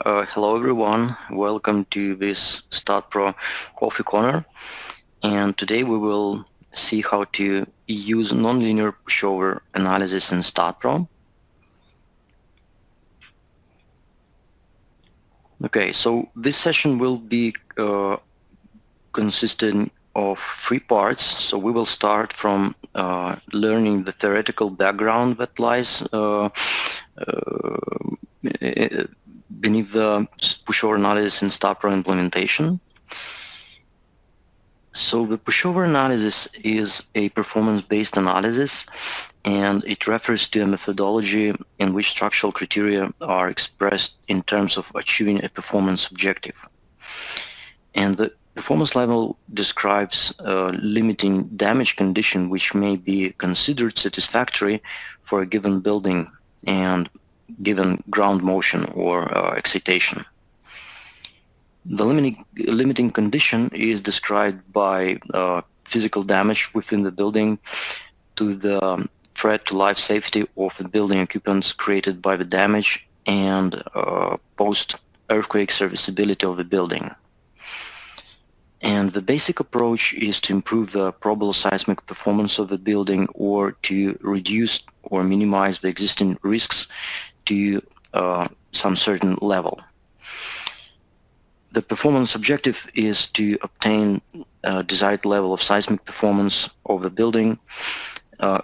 Hello everyone, welcome to this STAAD.Pro Coffee Corner, and today we will see how to use nonlinear pushover analysis in STAAD.Pro. Okay, so this session will be consisting of 3 parts. So we will start from learning the theoretical background that lies beneath the pushover analysis in STAAD.Pro implementation. So the pushover analysis is a performance-based analysis, and it refers to a methodology in which structural criteria are expressed in terms of achieving a performance objective. And the performance level describes a limiting damage condition which may be considered satisfactory for a given building and given ground motion or excitation. The limiting condition is described by physical damage within the building to the threat to life safety of the building occupants created by the damage and post-earthquake serviceability of the building. And the basic approach is to improve the probable seismic performance of the building or to reduce or minimize the existing risks to some certain level. The performance objective is to obtain a desired level of seismic performance of the building,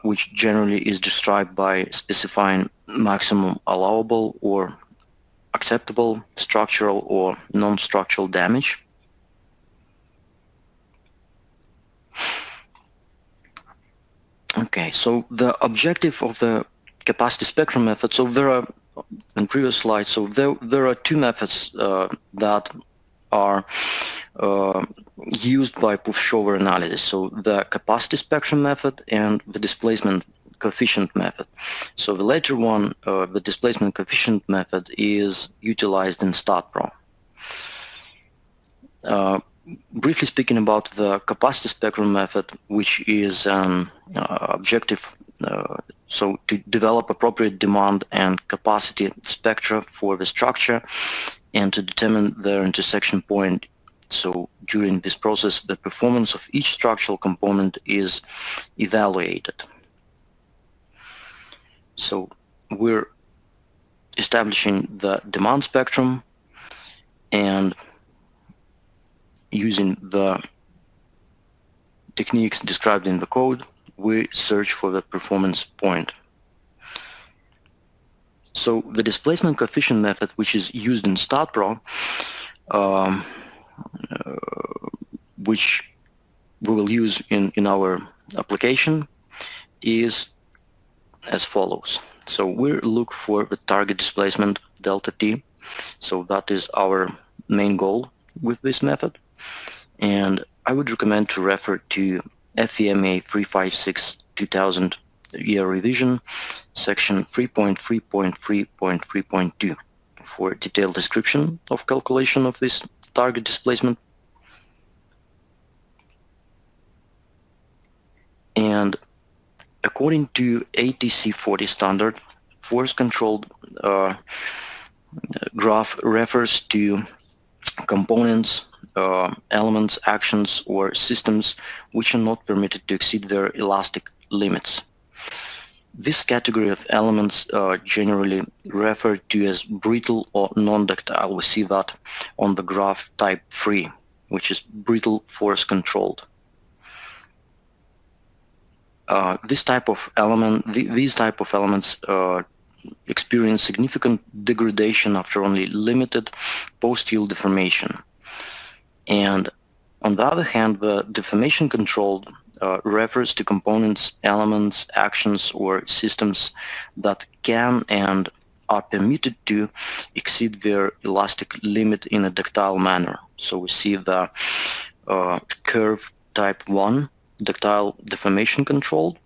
which generally is described by specifying maximum allowable or acceptable structural or non-structural damage. Okay, so the objective of the capacity spectrum method, so there are, in previous slides, so there are 2 methods that are used by pushover analysis. So the capacity spectrum method and the displacement coefficient method. So the latter one, the displacement coefficient method, is utilized in STAAD.Pro. Briefly speaking about the capacity spectrum method, which is an objective so to develop appropriate demand and capacity spectra for the structure and to determine their intersection point. So during this process, the performance of each structural component is evaluated. So we're establishing the demand spectrum and using the techniques described in the code, we search for the performance point. So the displacement coefficient method, which is used in STAAD.Pro, which we will use in our application, is as follows. So we look for the target displacement delta t. So that is our main goal with this method. And I would recommend to refer to FEMA 356-2000 year revision, section 3.3.3.3.2 for detailed description of calculation of this target displacement. And according to ATC 40 standard, force-controlled graph refers to components, elements, actions, or systems which are not permitted to exceed their elastic limits. This category of elements are generally referred to as brittle or non-ductile. We see that on the graph type 3, which is brittle force-controlled. These type of elements experience significant degradation after only limited post-yield deformation. And on the other hand, the deformation controlled refers to components, elements, actions, or systems that can and are permitted to exceed their elastic limit in a ductile manner. So we see the curve type 1, ductile deformation controlled.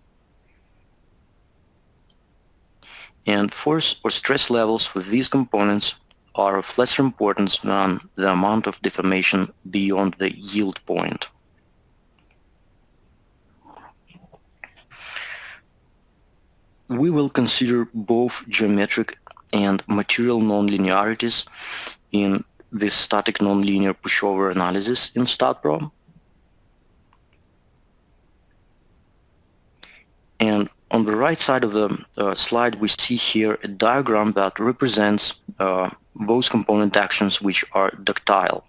And force or stress levels for these components are of lesser importance than the amount of deformation beyond the yield point. We will consider both geometric and material nonlinearities in this static nonlinear pushover analysis in STAAD.Pro. And on the right side of the slide, we see here a diagram that represents those component actions which are ductile.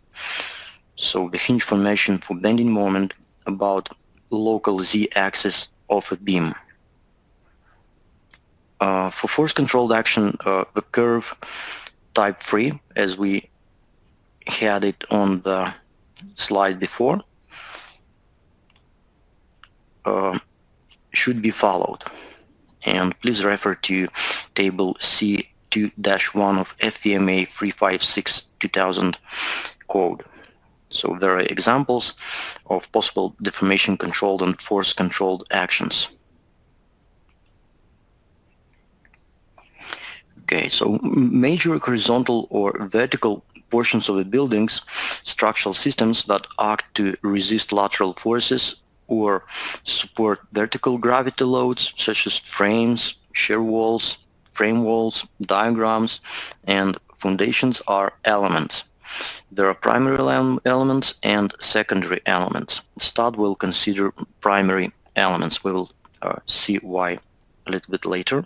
So the hinge formation for bending moment about local z-axis of a beam. For force-controlled action, the curve type 3, as we had it on the slide before, should be followed. And please refer to table C2-1 of FVMA 356-2000 code. So there are examples of possible deformation-controlled and force-controlled actions. Okay, so major horizontal or vertical portions of the buildings, structural systems that act to resist lateral forces or support vertical gravity loads, such as frames, shear walls, frame walls, diagrams, and foundations, are elements. There are primary elements and secondary elements. STAAD will consider primary elements. We will see why a little bit later.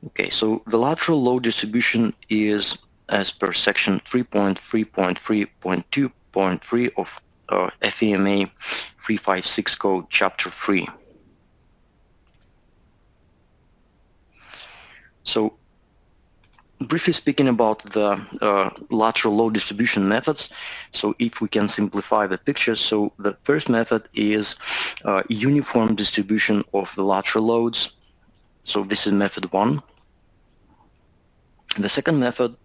Okay, so the lateral load distribution is as per section 3.3.3.2.3 of FEMA 356 code chapter 3. So briefly speaking about the lateral load distribution methods, so if we can simplify the picture, so the first method is uniform distribution of the lateral loads. So this is method 1. The second method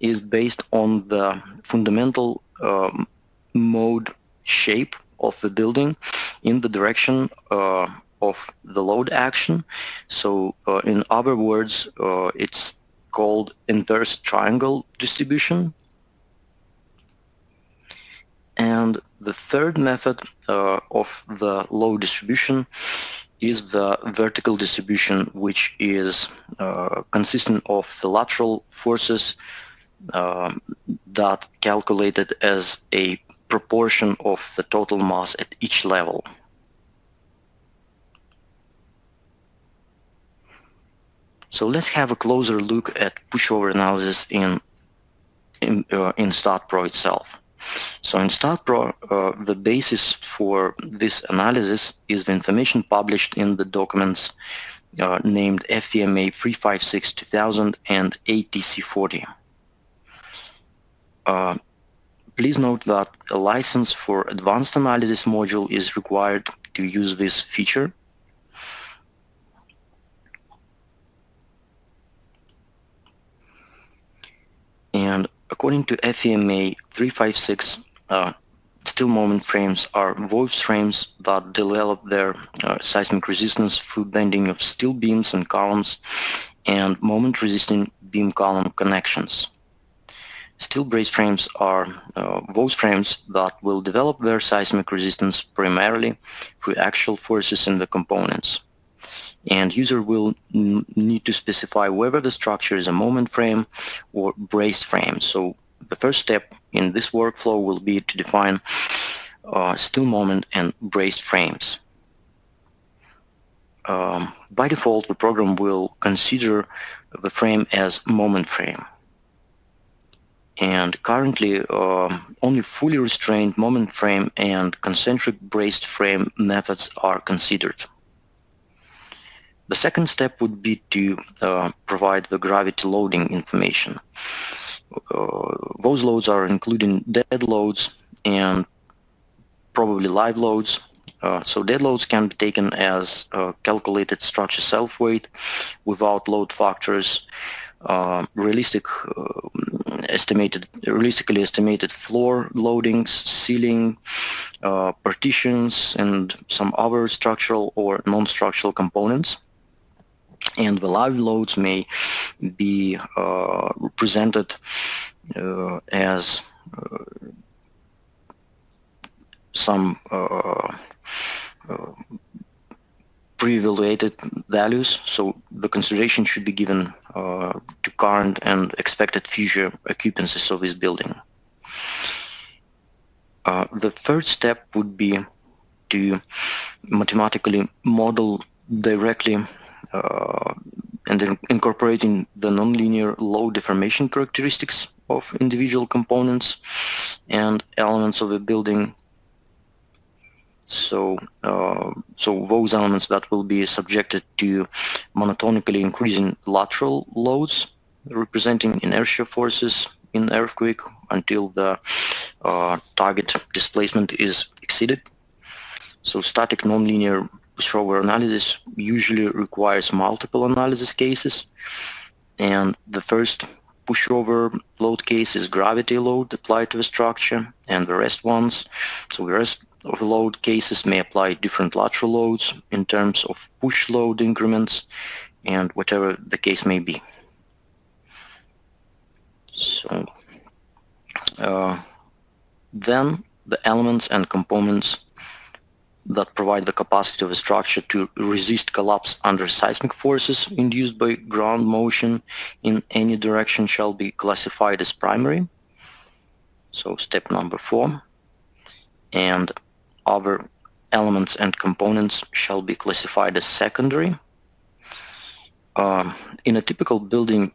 is based on the fundamental mode shape of the building in the direction of the load action. So in other words, it's called inverse triangle distribution. And the third method of the load distribution is the vertical distribution, which is consistent of the lateral forces that calculated as a proportion of the total mass at each level. So let's have a closer look at pushover analysis in STAAD.Pro itself. So in STAAD.Pro, the basis for this analysis is the information published in the documents named FVMA 356-2000 and ATC40. Please note that a license for advanced analysis module is required to use this feature. And according to FEMA 356, still moment frames are voice frames that develop their seismic resistance through bending of steel beams and columns and moment resisting beam column connections. Steel brace frames are those frames that will develop their seismic resistance primarily through axial forces in the components. And user will need to specify whether the structure is a moment frame or braced frame. So the first step in this workflow will be to define steel moment and braced frames. By default, the program will consider the frame as moment frame. And currently, only fully restrained moment frame and concentric braced frame methods are considered. The second step would be to provide the gravity loading information. Those loads are including dead loads and probably live loads. So dead loads can be taken as calculated structure self-weight without load factors, realistically estimated floor loadings, ceiling, partitions, and some other structural or non-structural components. And the live loads may be represented as some pre-evaluated values, so the consideration should be given to current and expected future occupancies of this building. The third step would be to mathematically model directly and incorporating the nonlinear load deformation characteristics of individual components and elements of a building. So those elements that will be subjected to monotonically increasing lateral loads representing inertia forces in earthquake until the target displacement is exceeded. So static nonlinear pushover analysis usually requires multiple analysis cases, and the first pushover load case is gravity load applied to the structure, and the rest of the load cases may apply different lateral loads in terms of push load increments and whatever the case may be. So then the elements and components that provide the capacity of a structure to resist collapse under seismic forces induced by ground motion in any direction shall be classified as primary. So step number 4. And other elements and components shall be classified as secondary. In a typical building,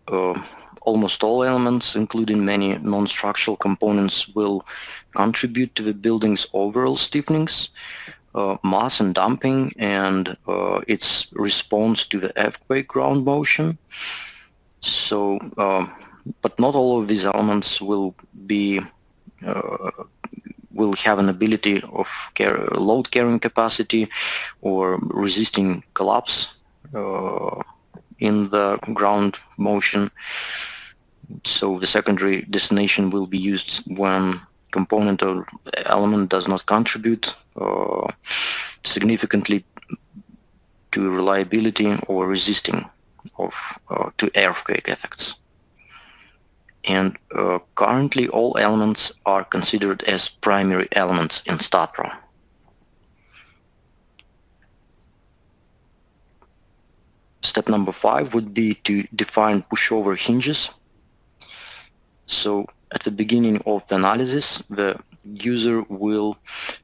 almost all elements, including many non-structural components, will contribute to the building's overall stiffenings, mass and damping, and its response to the earthquake ground motion. So, but not all of these elements will have an ability of load carrying capacity or resisting collapse in the ground motion. So the secondary designation will be used when component or element does not contribute significantly to reliability or resisting to earthquake effects. And currently all elements are considered as primary elements in STAAD.Pro. Step number 5 would be to define pushover hinges. So at the beginning of the analysis, the user will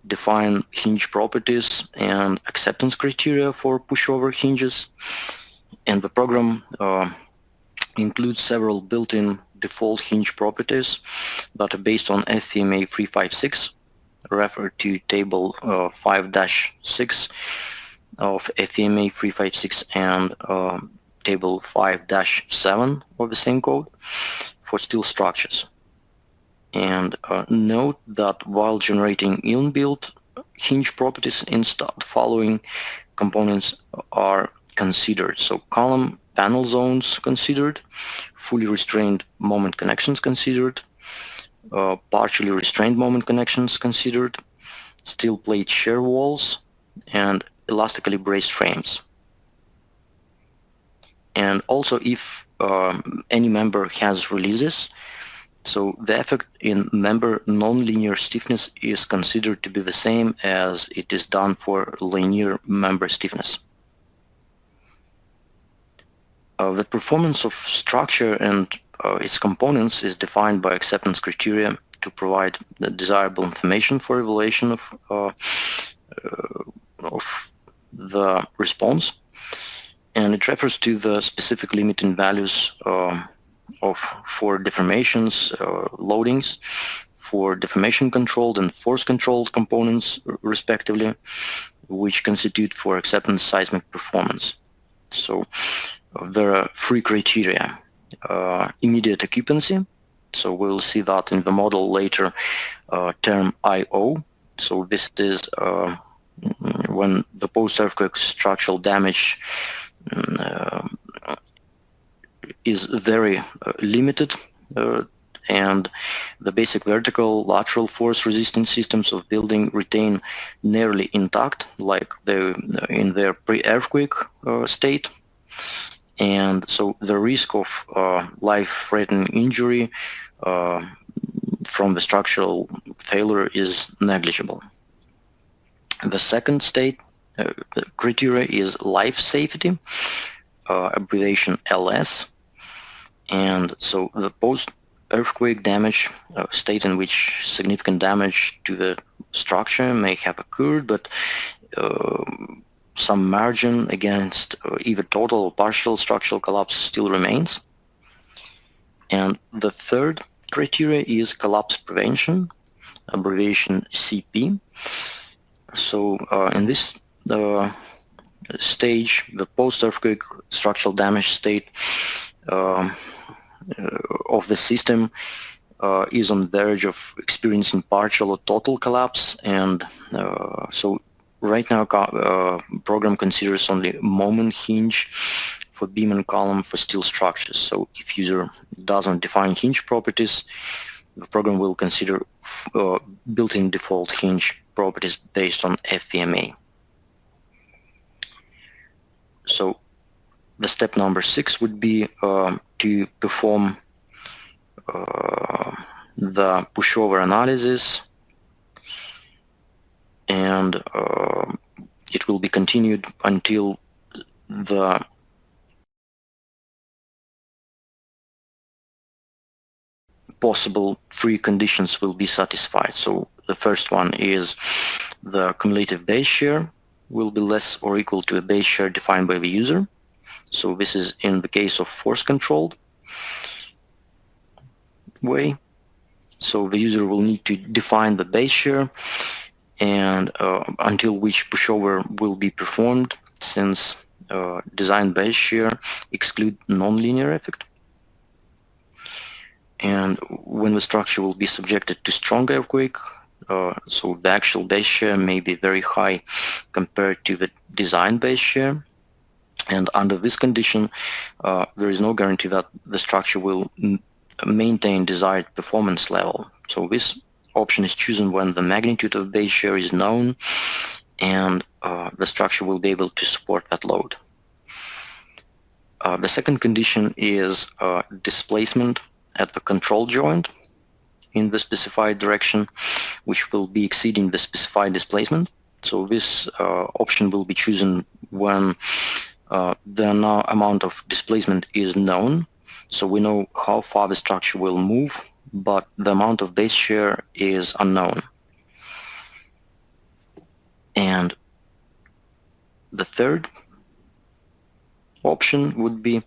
define hinge properties and acceptance criteria for pushover hinges, and the program includes several built-in default hinge properties that are based on FEMA 356, refer to table 5-6 of FEMA 356 and table 5-7 of the same code for steel structures. And note that while generating inbuilt hinge properties in STAAD, following components are considered. So column panel zones considered, fully restrained moment connections considered, partially restrained moment connections considered, steel plate shear walls, and elastically braced frames. And also if any member has releases, so the effect in member nonlinear stiffness is considered to be the same as it is done for linear member stiffness. The performance of structure and its components is defined by acceptance criteria to provide the desirable information for evaluation of the response, and it refers to the specific limiting values for deformations, loadings, for deformation controlled and force controlled components respectively, which constitute for acceptance seismic performance. So there are 3 criteria. Immediate occupancy, so we'll see that in the model later, term IO. So this is when the post-earthquake structural damage is very limited, and the basic vertical lateral force resistant systems of building retain nearly intact, like in their pre-earthquake state. And so the risk of life-threatening injury from the structural failure is negligible. The second state the criteria is life safety, abbreviation LS, and so the post-earthquake damage state in which significant damage to the structure may have occurred, but some margin against either total or partial structural collapse still remains. And the third criteria is collapse prevention, abbreviation CP. So in this stage, the post-earthquake structural damage state of the system is on the verge of experiencing partial or total collapse, and so right now program considers only moment hinge for beam and column for steel structures. So if user doesn't define hinge properties, the program will consider built-in default hinge properties based on FVMA. So the step number 6 would be to perform the pushover analysis, and it will be continued until the possible 3 conditions will be satisfied. So the first one is the cumulative base shear will be less or equal to a base shear defined by the user. So this is in the case of force-controlled way. So the user will need to define the base shear and until which pushover will be performed, since design base shear exclude nonlinear effect. And when the structure will be subjected to strong earthquake, so the actual base shear may be very high compared to the design base shear. And under this condition, there is no guarantee that the structure will maintain desired performance level. So this option is chosen when the magnitude of base shear is known and the structure will be able to support that load. The second condition is displacement at the control joint in the specified direction, which will be exceeding the specified displacement. So this option will be chosen when the amount of displacement is known. So we know how far the structure will move, but the amount of base shear is unknown. And the third option would be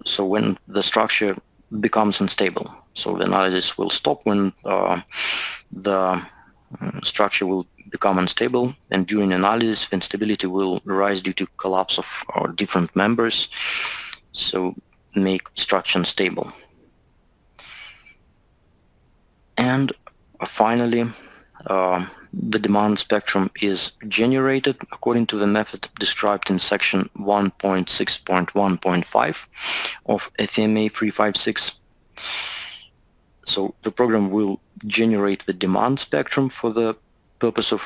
so when the structure becomes unstable. So the analysis will stop when the structure will become unstable, and during analysis the instability will rise due to collapse of different members, so make structure unstable. And finally, the demand spectrum is generated according to the method described in section 1.6.1.5 of FMA 356. So the program will generate the demand spectrum for the purpose of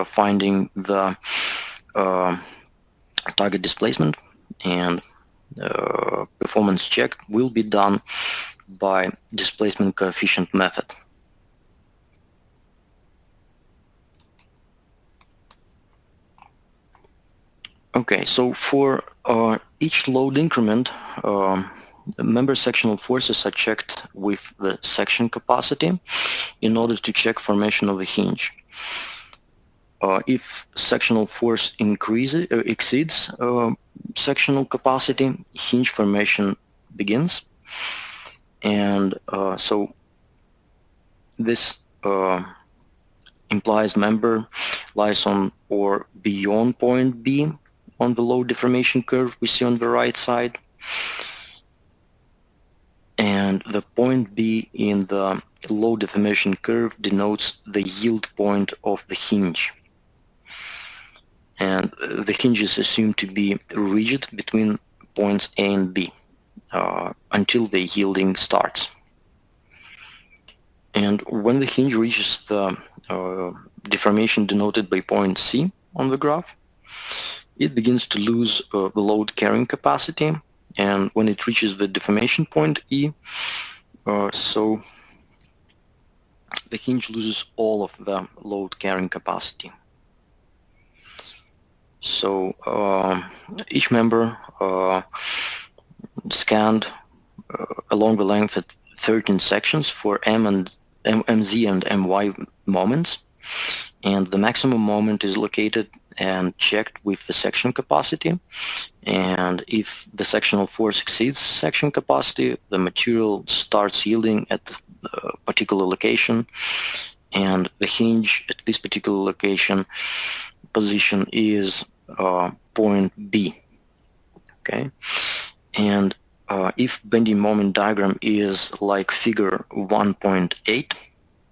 finding the target displacement, and performance check will be done by displacement coefficient method. Okay, so for each load increment, member sectional forces are checked with the section capacity in order to check formation of a hinge. If sectional force exceeds sectional capacity, hinge formation begins, and so this implies member lies on or beyond point B on the load deformation curve we see on the right side, and the point B in the load deformation curve denotes the yield point of the hinge, and the hinge is assumed to be rigid between points A and B until the yielding starts. And when the hinge reaches the deformation denoted by point C on the graph, it begins to lose the load carrying capacity, and when it reaches the deformation point E, so the hinge loses all of the load carrying capacity. So each member scanned along the length at 13 sections for MZ and MY moments, and the maximum moment is located and checked with the section capacity. And if the sectional force exceeds section capacity, the material starts yielding at a particular location, and the hinge at this particular location position is point B. Okay, and if bending moment diagram is like figure 1.8,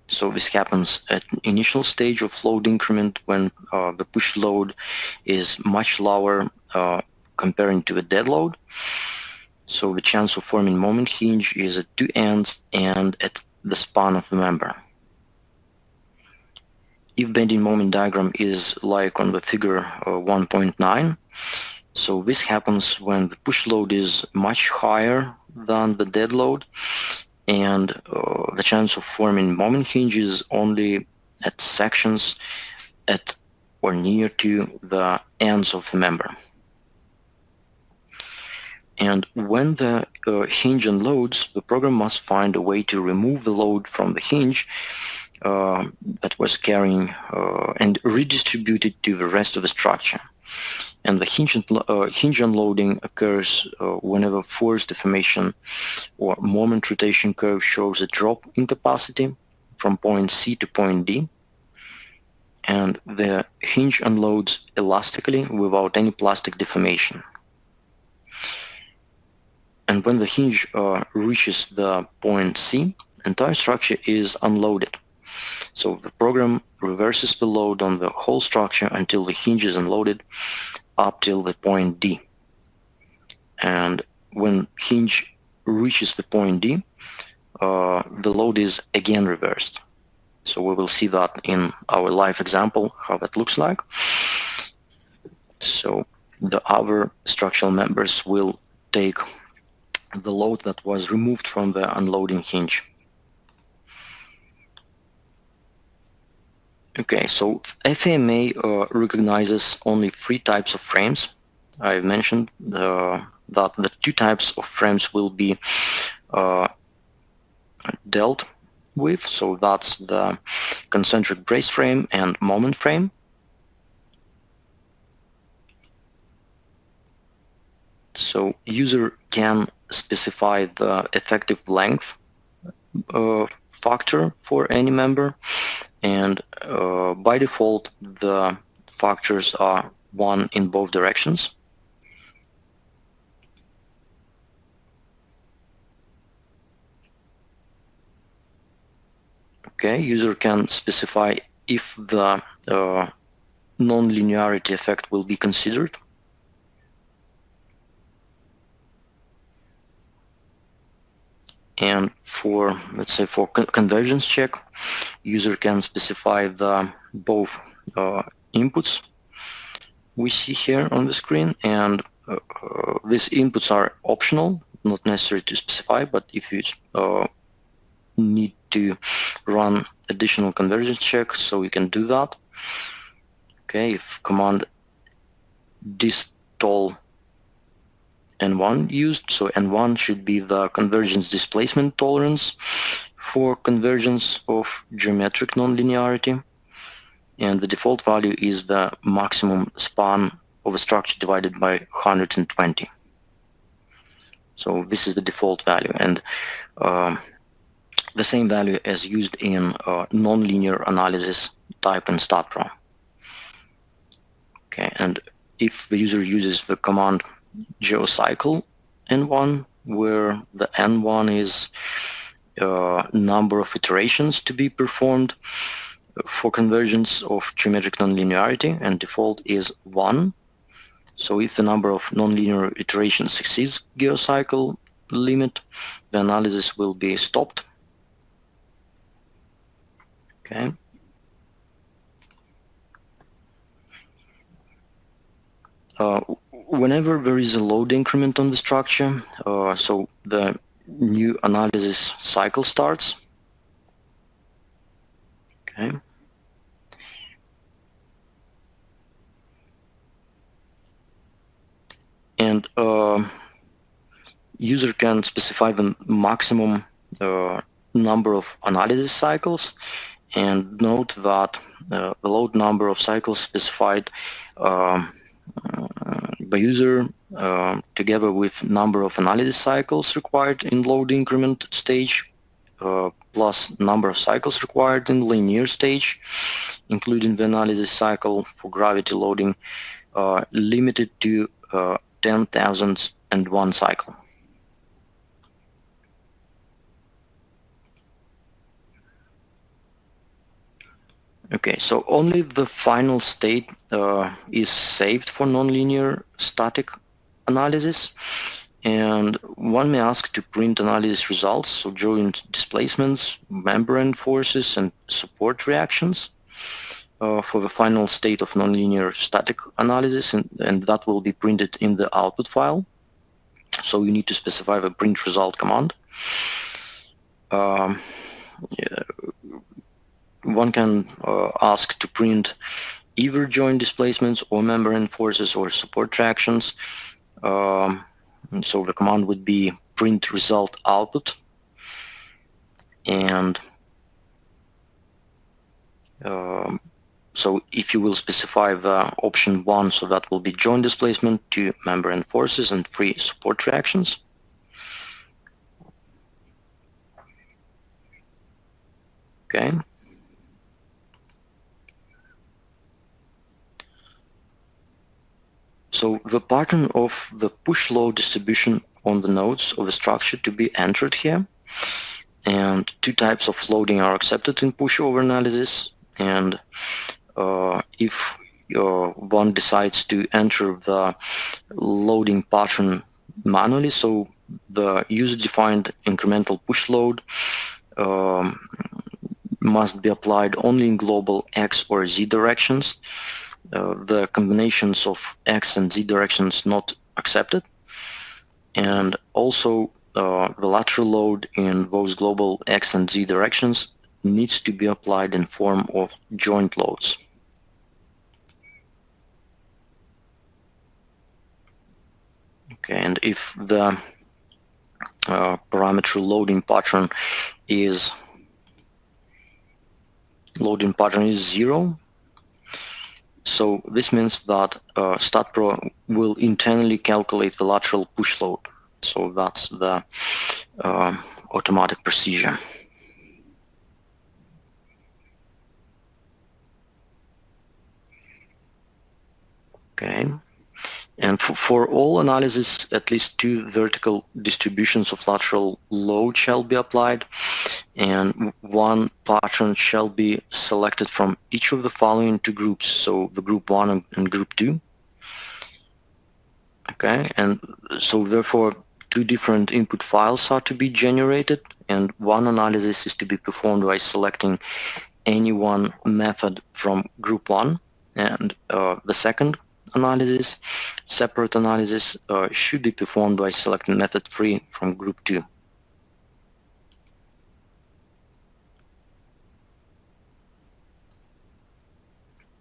so this happens at initial stage of load increment when the push load is much lower comparing to a dead load. So the chance of forming moment hinge is at two ends and at the span of the member. If bending moment diagram is like on the figure 1.9, so this happens when the push load is much higher than the dead load, and the chance of forming moment hinge is only at sections at or near to the ends of the member. And when the hinge unloads, the program must find a way to remove the load from the hinge that was carrying and redistribute it to the rest of the structure. And the hinge unloading occurs whenever force deformation or moment rotation curve shows a drop in capacity from point C to point D, and the hinge unloads elastically without any plastic deformation. And when the hinge reaches the point C, the entire structure is unloaded. So the program reverses the load on the whole structure until the hinge is unloaded up till the point D. And when hinge reaches the point D, the load is again reversed. So we will see that in our live example, how that looks like. So the other structural members will take the load that was removed from the unloading hinge. Okay, so FAMA recognizes only three types of frames. I mentioned that the two types of frames will be dealt with. So that's the concentric brace frame and moment frame. So user can specify the effective length factor for any member, and by default the factors are 1 in both directions. Okay, user can specify if the non-linearity effect will be considered. And for, let's say, for convergence check, user can specify the both inputs we see here on the screen, and these inputs are optional, not necessary to specify, but if you need to run additional convergence checks, so you can do that. Okay, if command distol N1 used, so N1 should be the convergence displacement tolerance for convergence of geometric nonlinearity, and the default value is the maximum span of a structure divided by 120. So this is the default value, and the same value as used in nonlinear analysis type in STAAD.Pro. Okay, and if the user uses the command geocycle N1, where the N1 is number of iterations to be performed for convergence of geometric nonlinearity, and default is 1. So if the number of nonlinear iterations exceeds geocycle limit, the analysis will be stopped. Okay. Whenever there is a load increment on the structure, so the new analysis cycle starts. Okay. And user can specify the maximum number of analysis cycles, and note that the load number of cycles specified by user together with number of analysis cycles required in load increment stage plus number of cycles required in linear stage, including the analysis cycle for gravity loading, limited to 10,001 cycle. Okay, so only the final state is saved for nonlinear static analysis, and one may ask to print analysis results, so joint displacements, membrane forces, and support reactions for the final state of nonlinear static analysis, and that will be printed in the output file. So you need to specify the print result command. Yeah. One can ask to print either joint displacements or membrane forces or support reactions. So the command would be print result output, and so if you will specify the option 1, so that will be joint displacement, 2 membrane forces, and 3 support reactions. Okay. So the pattern of the push load distribution on the nodes of the structure to be entered here, and 2 types of loading are accepted in pushover analysis, and if one decides to enter the loading pattern manually, so the user-defined incremental push load must be applied only in global X or Z directions. The combinations of X and Z directions not accepted, and also the lateral load in both global X and Z directions needs to be applied in form of joint loads. Okay, and if the parameter loading pattern is 0, so this means that STAAD.Pro will internally calculate the lateral push load. So that's the automatic procedure. Okay. And for all analysis, at least 2 vertical distributions of lateral load shall be applied, and 1 pattern shall be selected from each of the following 2 groups, so the group 1 and group 2. Okay, and so therefore 2 different input files are to be generated, and 1 analysis is to be performed by selecting any one method from group 1, and the second analysis, separate analysis, should be performed by selecting method 3 from group 2.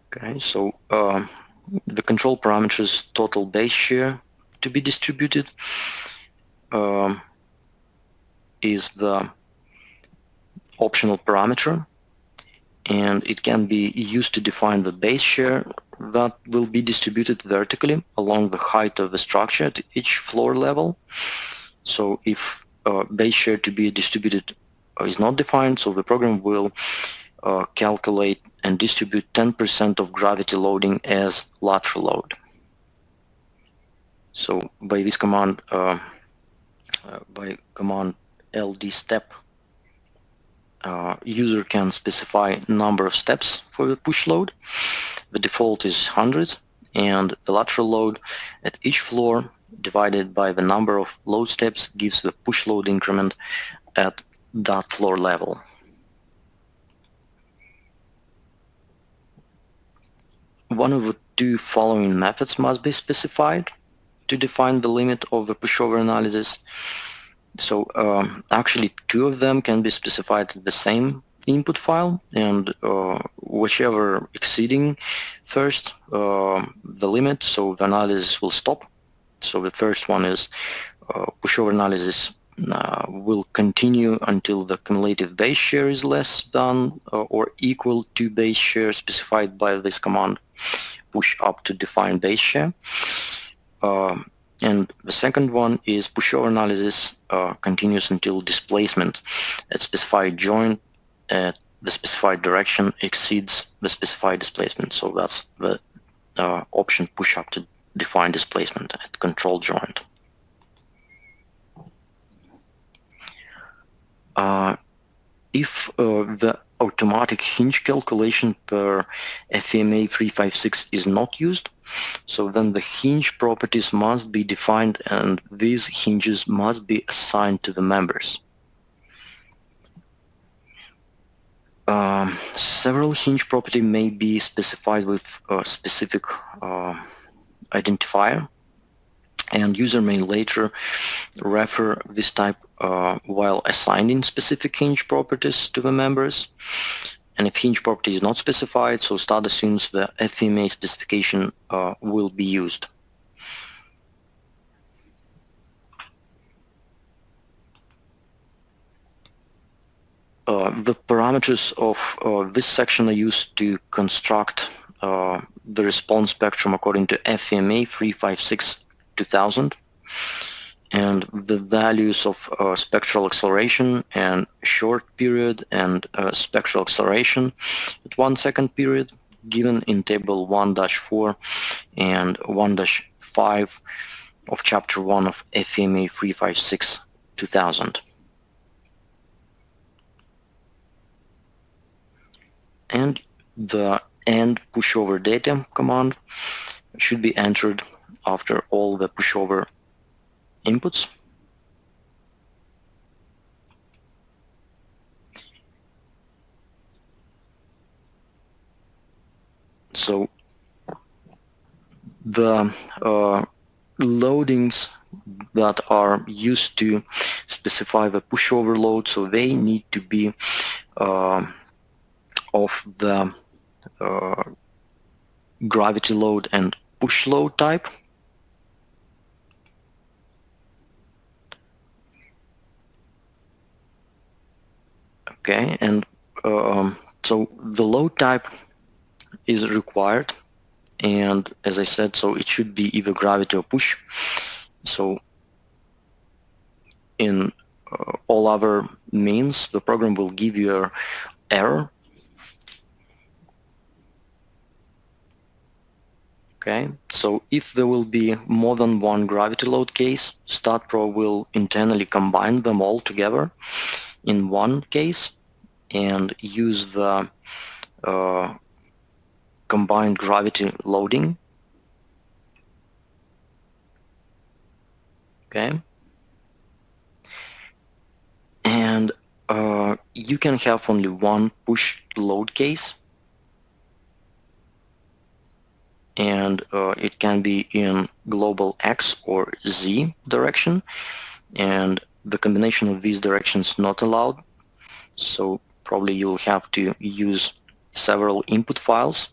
Okay, so the control parameters total base shear to be distributed is the optional parameter, and it can be used to define the base shear that will be distributed vertically along the height of the structure at each floor level. So if base shear to be distributed is not defined, so the program will calculate and distribute 10% of gravity loading as lateral load. So by this command, by command ld step, user can specify number of steps for the push load. The default is 100, and the lateral load at each floor divided by the number of load steps gives the push load increment at that floor level. One of the 2 following methods must be specified to define the limit of the pushover analysis. So actually 2 of them can be specified in the same input file, and whichever exceeding first the limit, so the analysis will stop, So the first one is pushover analysis will continue until the cumulative base share is less than or equal to base share specified by this command, push up to define base share. And the second one is pushover analysis continues until displacement at specified joint at the specified direction exceeds the specified displacement. So that's the option push up to define displacement at control joint. If the automatic hinge calculation per FEMA 356 is not used, so then the hinge properties must be defined and these hinges must be assigned to the members. Several hinge property may be specified with a specific identifier, and user may later refer this type while assigning specific hinge properties to the members. And if hinge property is not specified, so STAAD assumes the FEMA specification will be used. The parameters of this section are used to construct the response spectrum according to FEMA 356-2000, and the values of spectral acceleration and short period and spectral acceleration at 1 second period given in table 1-4 and 1-5 of chapter 1 of FEMA 356-2000. And the end pushover data command should be entered after all the pushover inputs. So the loadings that are used to specify the pushover load, so they need to be of the gravity load and push load type. Okay, and so the load type is required, and as I said, so it should be either gravity or push. So in all other means, the program will give you an error. Okay, so if there will be more than one gravity load case, STAAD.Pro will internally combine them all together in one case and use the combined gravity loading. Okay, and you can have only one push load case, and it can be in global X or Z direction, and the combination of these directions not allowed, so probably you'll have to use several input files.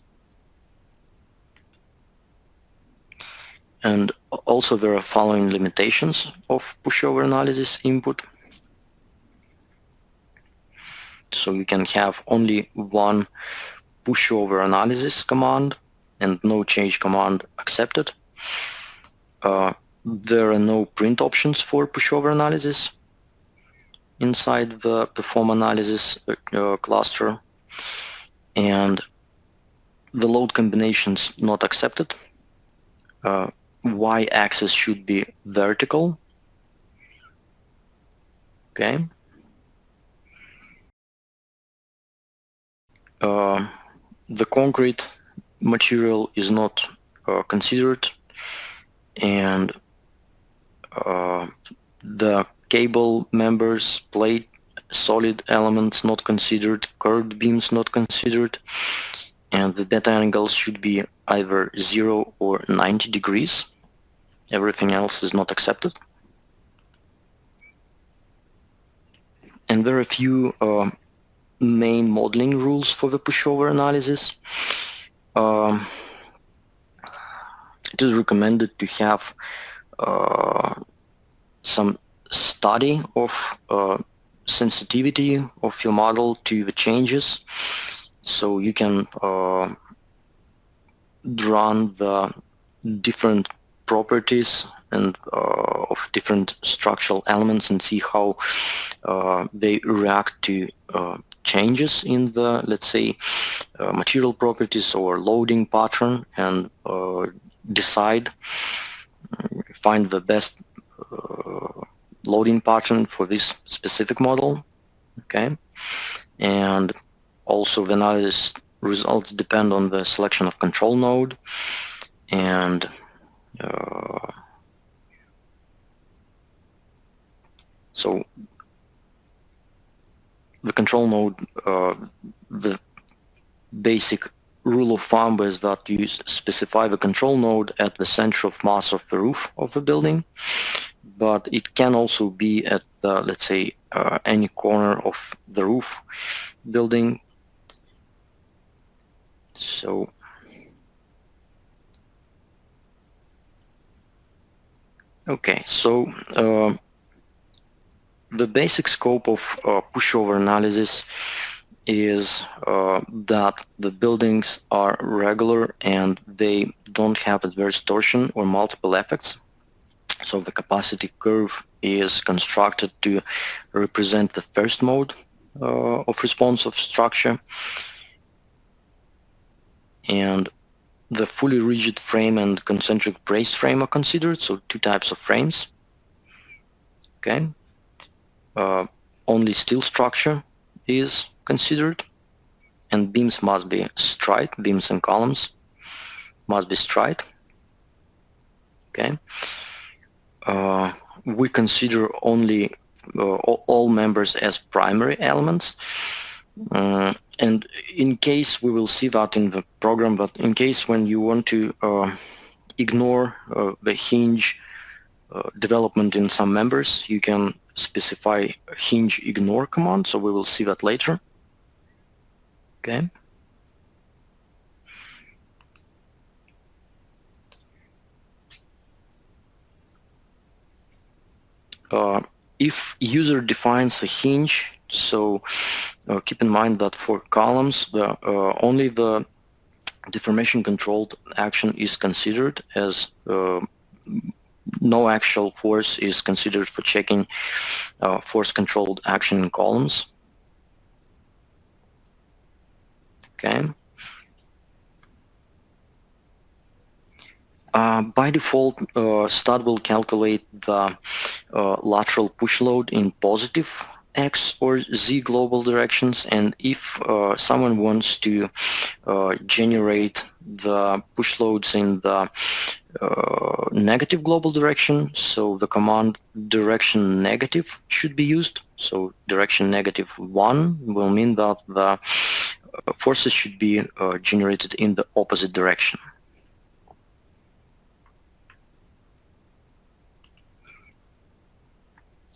And also there are following limitations of pushover analysis input. So you can have only one pushover analysis command and no change command accepted. There are no print options for pushover analysis inside the perform analysis cluster, and the load combinations not accepted. Y-axis should be vertical. Okay. The concrete material is not considered, and the cable members, plate, solid elements not considered, curved beams not considered, and the beta angles should be either 0 or 90 degrees. Everything else is not accepted. And there are a few main modeling rules for the pushover analysis. It is recommended to have some study of sensitivity of your model to the changes, so you can run the different properties and of different structural elements and see how they react to changes in the, let's say, material properties or loading pattern, and find the best loading pattern for this specific model. Okay, and also the analysis results depend on the selection of control node, and so the control node, the basic rule of thumb is that you specify the control node at the center of mass of the roof of the building, but it can also be at the, let's say, any corner of the roof building. So okay, so the basic scope of pushover analysis is that the buildings are regular and they don't have adverse torsion or multiple effects. So the capacity curve is constructed to represent the first mode of response of structure, and the fully rigid frame and concentric brace frame are considered, so two types of frames. Okay, only steel structure is considered, and beams must be straight, beams and columns must be straight. Okay, we consider only all members as primary elements, and in case, we will see that in the program, but in case when you want to ignore the hinge development in some members, you can specify a hinge ignore command, so we will see that later. Okay. If user defines a hinge, so keep in mind that for columns, only the deformation controlled action is considered, as no actual force is considered for checking force controlled action in columns. Okay. By default, STAAD will calculate the lateral push load in positive X or Z global directions, and if someone wants to generate the push loads in the negative global direction, so the command direction negative should be used. So direction -1 will mean that the forces should be generated in the opposite direction.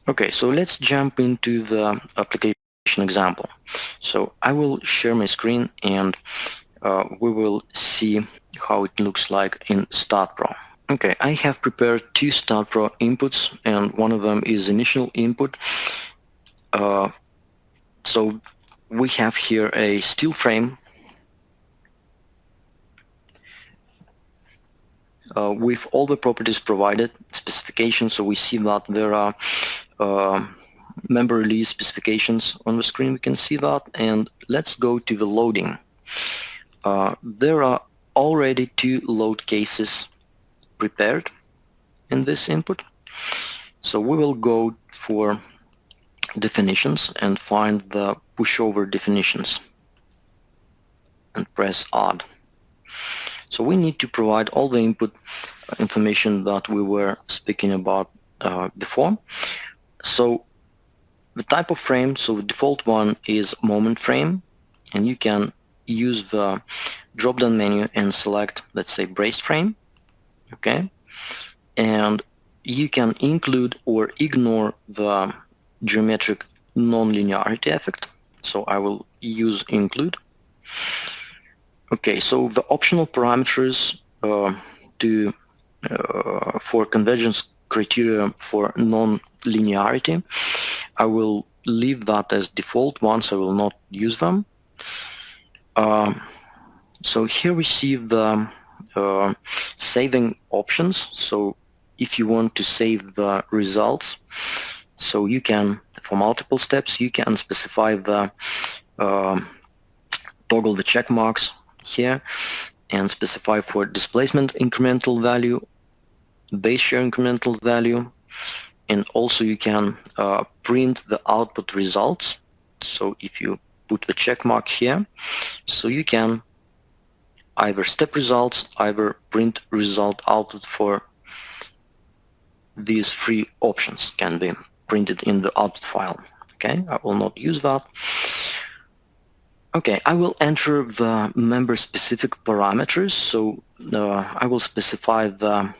Okay, so let's jump into the application example. So I will share my screen, and we will see how it looks like in STAAD.Pro. Okay, I have prepared two STAAD.Pro inputs, and one of them is initial input. So we have here a steel frame with all the properties provided, specifications. So we see that there are member release specifications on the screen. We can see that, and let's go to the loading. There are already two load cases prepared in this input. So we will go for definitions and find the pushover definitions and press add. So we need to provide all the input information that we were speaking about before. So the type of frame, so the default one is moment frame, and you can use the drop-down menu and select, let's say, braced frame. Okay, and you can include or ignore the geometric non-linearity effect. So I will use include. Okay, so the optional parameters to for convergence criteria for non-linearity. I will leave that as default ones. I will not use them. So here we see the saving options. So if you want to save the results, so you can, for multiple steps, you can specify the toggle the check marks here and specify for displacement incremental value, base share incremental value, and also you can print the output results. So if you put the check mark here, so you can either step results, either print result output for these three options can be printed in the output file. Okay, I will not use that. Okay, I will enter the member-specific parameters. So I will specify the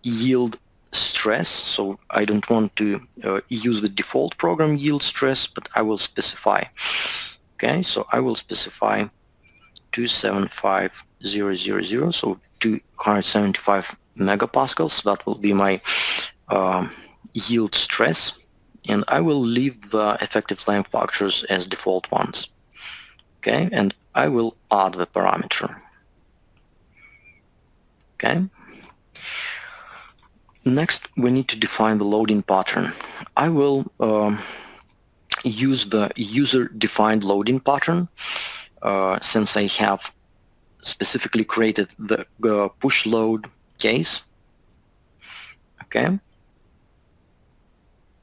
yield stress. So I don't want to use the default program yield stress, but I will specify. Okay, so I will specify 275,000, so 275 megapascals. That will be my yield stress, and I will leave the effective length factors as default ones. Okay, and I will add the parameter. Okay. Next, we need to define the loading pattern. I will use the user-defined loading pattern since I have specifically created the push load case. Okay.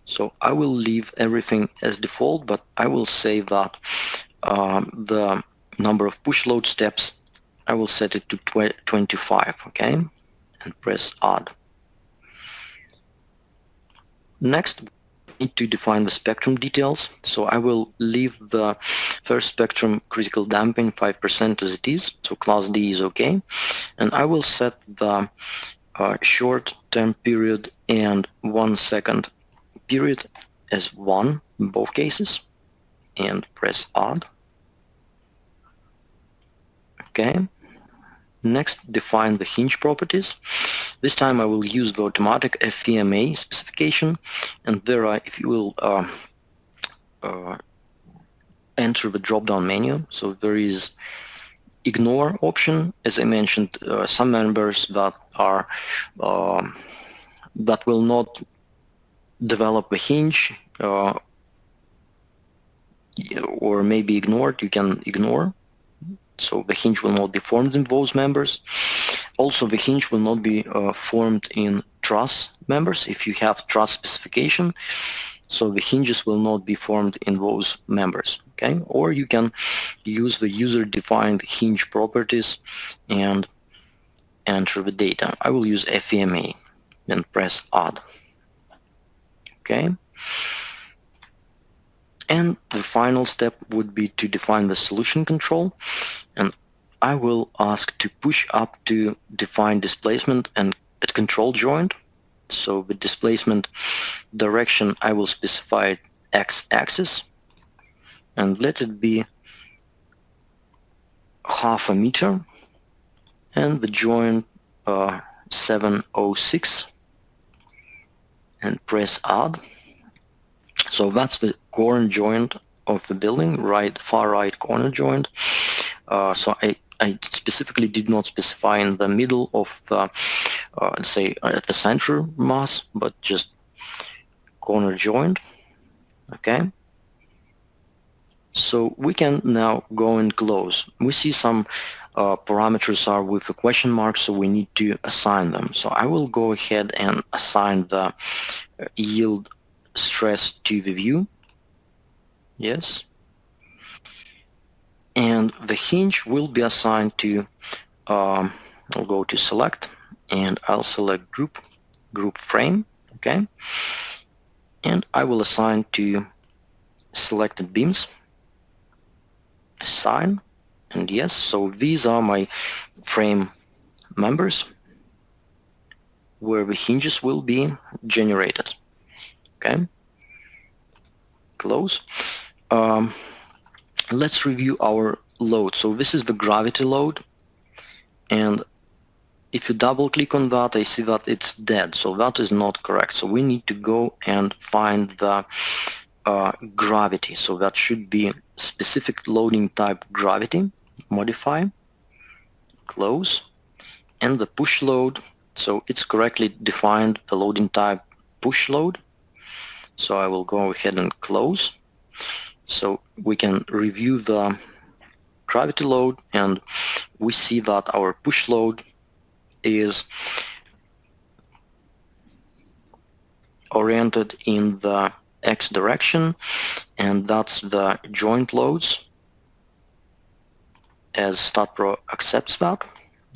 So I will leave everything as default, but I will say that the number of push load steps, I will set it to 25, okay, and press add. Next, we need to define the spectrum details. So I will leave the first spectrum critical damping 5% as it is, so class D is okay, and I will set the short-term period and 1 second period as 1 in both cases, and press add. Okay. Next, define the hinge properties. This time I will use the automatic FVMA specification, and there if you will enter the drop-down menu, so there is ignore option. As I mentioned, some members that are that will not develop a hinge or may be ignored, you can ignore. So the hinge will not be formed in those members. Also, the hinge will not be formed in truss members if you have truss specification. So the hinges will not be formed in those members. Okay, or you can use the user-defined hinge properties and enter the data. I will use FVMA and press add. Okay. And the final step would be to define the solution control, and I will ask to push up to define displacement and at control joint. So the displacement direction I will specify x-axis, and let it be 0.5 meter, and the joint 706, and press add. So that's the corner joint of the building, far right corner joint. So I specifically did not specify in the middle of the, say, at the center mass, but just corner joint. Okay. So we can now go and close. We see some parameters are with a question mark, so we need to assign them. So I will go ahead and assign the yield stress to the view. Yes. And the hinge will be assigned to, I'll go to select, and I'll select group frame, okay? And I will assign to selected beams, assign, and yes, so these are my frame members where the hinges will be generated. Okay, close. Let's review our load. So this is the gravity load, and if you double click on that, I see that it's dead, so that is not correct. So we need to go and find the gravity. So that should be specific loading type gravity, modify, close, and the push load. So it's correctly defined, the loading type push load. So I will go ahead and close. So we can review the gravity load, and we see that our push load is oriented in the X direction, and that's the joint loads, as STAAD.Pro accepts that.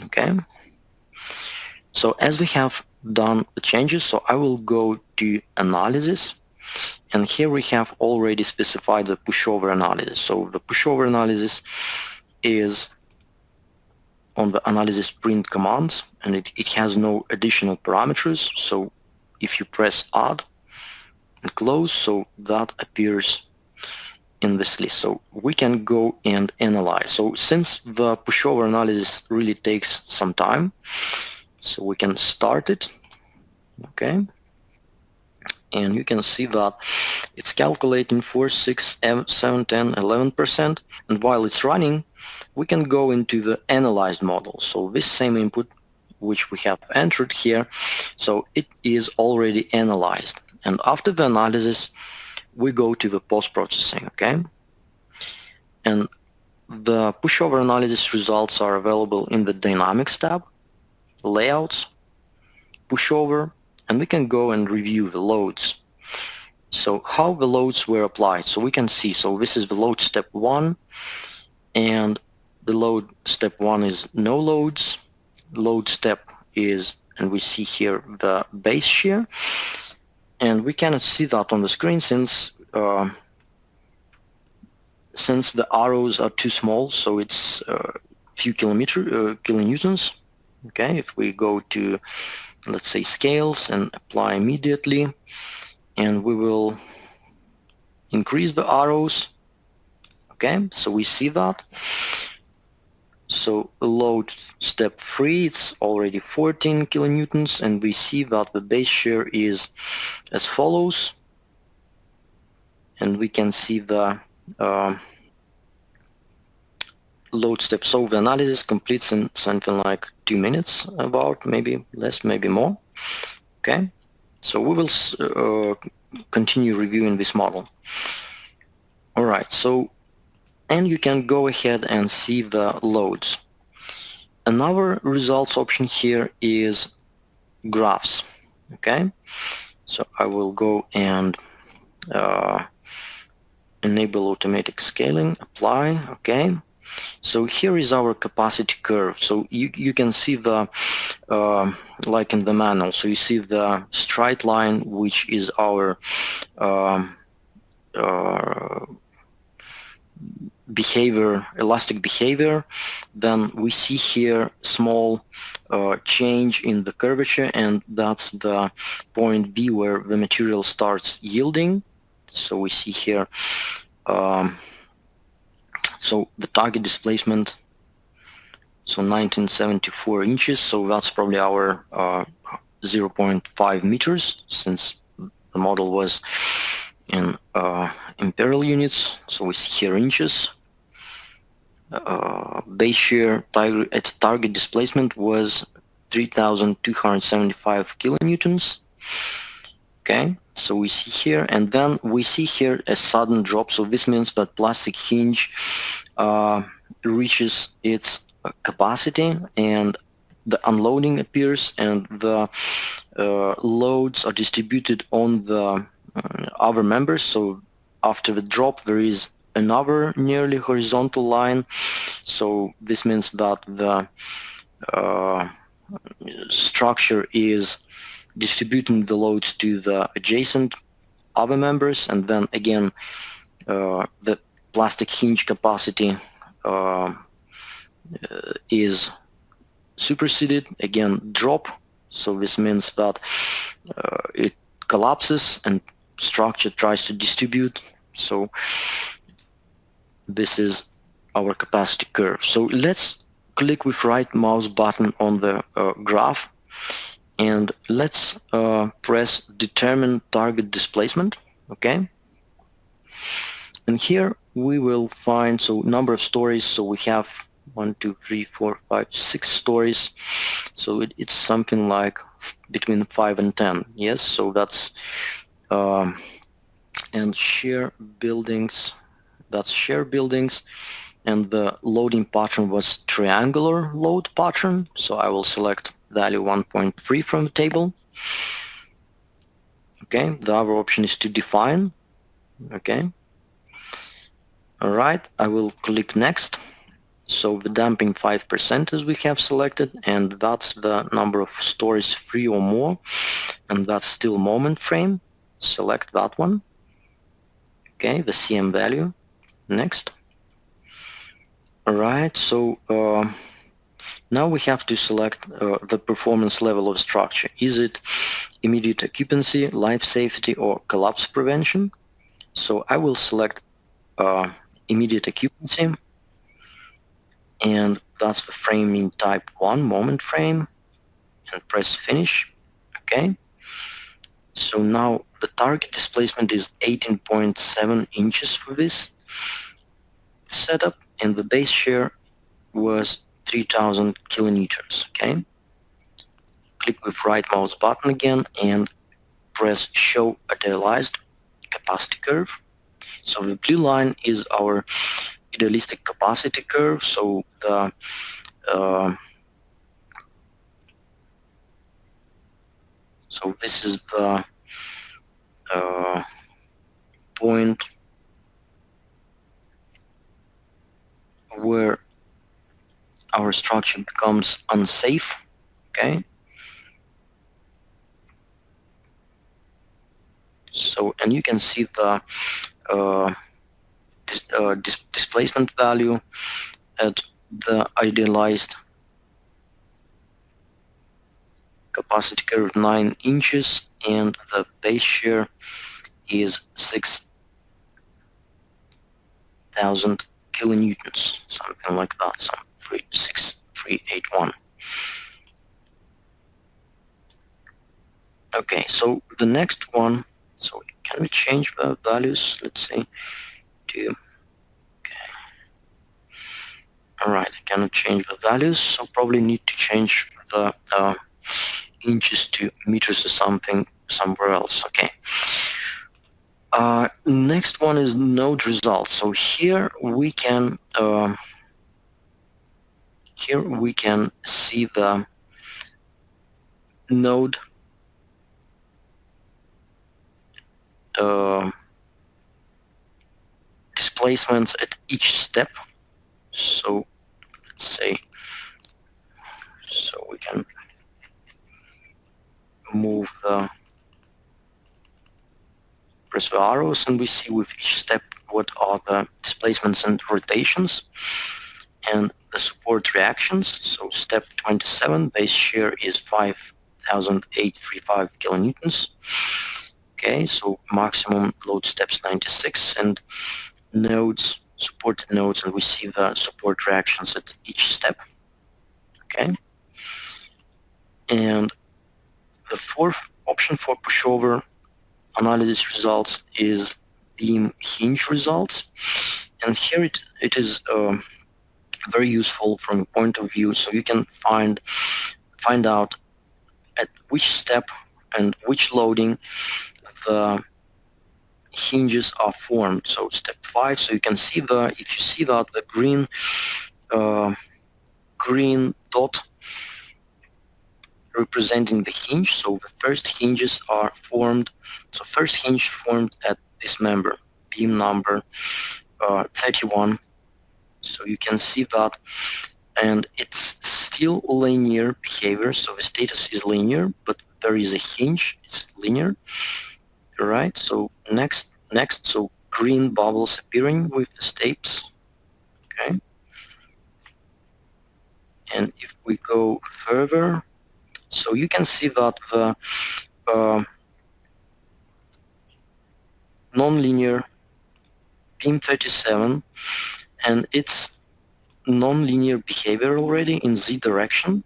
Okay. So as we have done the changes, so I will go to analysis, and here we have already specified the pushover analysis. So the pushover analysis is on the analysis print commands, and it has no additional parameters. So if you press add and close, so that appears in this list. So we can go and analyze. So since the pushover analysis really takes some time, so we can start it. Okay. And you can see that it's calculating 4, 6, 7, 10, 11%. And while it's running, we can go into the analyzed model. So this same input, which we have entered here, so it is already analyzed. And after the analysis, we go to the post-processing, okay? And the pushover analysis results are available in the Dynamics tab, Layouts, Pushover, and we can go and review the loads. So how the loads were applied. So we can see, so this is the load step 1, and the load step 1 is no loads. Load step is, and we see here the base shear, and we cannot see that on the screen since the arrows are too small, so it's a few kilonewtons. Okay, if we go to, let's say, scales and apply immediately, and we will increase the arrows. Okay, so we see that. So load step 3, it's already 14 kilonewtons, and we see that the base shear is as follows. And we can see the load step. So the analysis completes in something like 2 minutes, about, maybe less, maybe more. Okay, so we will continue reviewing this model. All right, so, and you can go ahead and see the loads. Another results option here is graphs. Okay, so I will go and enable automatic scaling, apply. Okay, so here is our capacity curve. So you can see the like in the manual, so you see the straight line, which is our behavior, elastic behavior. Then we see here small change in the curvature, and that's the point B where the material starts yielding. So we see here so the target displacement, so 1974 inches, so that's probably our 0.5 meters, since the model was in imperial units. So we see here inches. Base shear at target displacement was 3,275 kilonewtons. Okay, so we see here, and then we see here a sudden drop. So this means that plastic hinge reaches its capacity, and the unloading appears, and the loads are distributed on the other members. So after the drop, there is another nearly horizontal line. So this means that the structure is distributing the loads to the adjacent other members, and then again the plastic hinge capacity is superseded, again drop. So this means that it collapses and structure tries to distribute. So this is our capacity curve. So let's click with right mouse button on the graph, and let's press determine target displacement. Okay, and here we will find number of stories. So we have 1, 2, 3, 4, 5, 6 stories. So it's something like between 5 and 10. Yes, so that's and share buildings. That's share buildings, and the loading pattern was triangular load pattern. So I will select value 1.3 from the table. Okay, the other option is to define. Okay, all right, I will click next. So the damping 5% as we have selected, and that's the number of stories 3 or more, and that's still moment frame. Select that one. Okay, the CM value. Next. All right, so now we have to select the performance level of structure. Is it immediate occupancy, life safety, or collapse prevention? So I will select immediate occupancy, and that's the framing type 1 moment frame, and press finish. Okay, so now the target displacement is 18.7 inches for this setup, and the base shear was 3000 kilonewtons. Okay, click with right mouse button again and press show idealized capacity curve. So the blue line is our idealistic capacity curve. So the so this is the point where our structure becomes unsafe. Okay, so and you can see the displacement value at the idealized capacity curve 9 inches, and the base shear is 6,000 kilonewtons, something like that, some 36381. Okay, so the next one, so can we change the values? Let's say to, okay. All right, I cannot change the values, so probably need to change the inches to meters or something somewhere else. Okay. Next one is node results. So here we can see the node displacements at each step. So let's say, so we can move the press the arrows, and we see with each step what are the displacements and rotations and the support reactions. So step 27, base shear is 5,835 kilonewtons. Okay, so maximum load steps 96, and nodes, supported nodes, and we see the support reactions at each step. Okay, and the fourth option for pushover analysis results is beam hinge results, and here it is very useful from a point of view, so you can find out at which step and which loading the hinges are formed. So step 5, so you can see if you see that the green dot representing the hinge, so the first hinges are formed. So first hinge formed at this member, beam number 31. So you can see that, and it's still linear behavior, so the status is linear, but there is a hinge, it's linear. All right, so next, so green bubbles appearing with the steps. Okay, and if we go further, so you can see that the non-linear beam 37, and it's non-linear behavior already in z direction,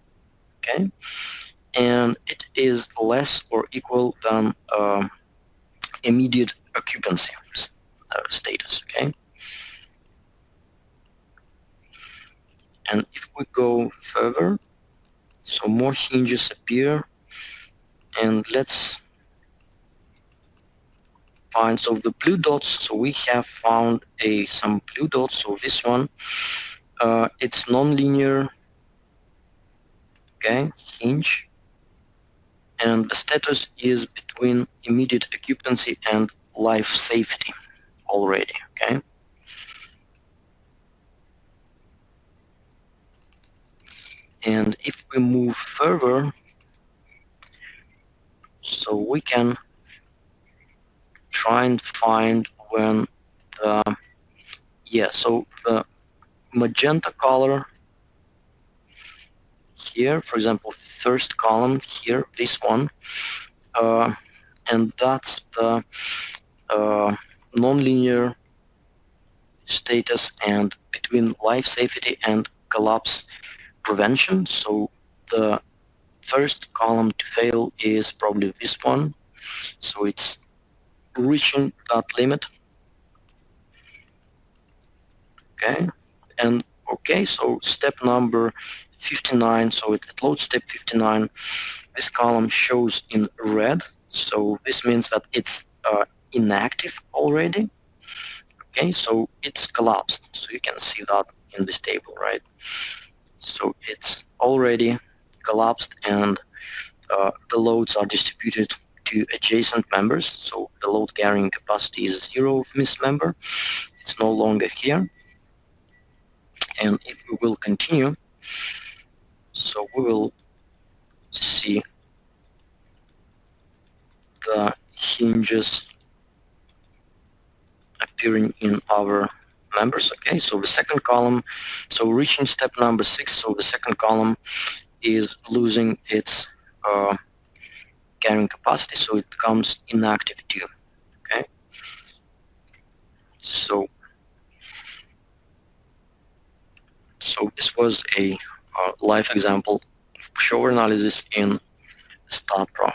okay, and it is less or equal than immediate occupancy status, okay. And if we go further, so more hinges appear, and let's find, so the blue dots, so we have found some blue dots, so this one, it's non-linear, okay, hinge, and the status is between immediate occupancy and life safety already, okay. And if we move further, so we can try and find when the, yeah, so the magenta color here, for example, first column here, this one, and that's the nonlinear status and between life safety and collapse prevention. So the first column to fail is probably this one, so it's reaching that limit, okay. And okay, so step number 59, so it loads step 59. This column shows in red, so this means that it's inactive already, okay, so it's collapsed. So you can see that in this table, right? So it's already collapsed, and the loads are distributed to adjacent members, so the load carrying capacity is 0 of this member. It's no longer here. And if we will continue, so we will see the hinges appearing in our members, okay. So the second column, so reaching step number 6, so the second column is losing its carrying capacity, so it becomes inactive too, okay. So this was a live example of pushover analysis in STAAD.Pro.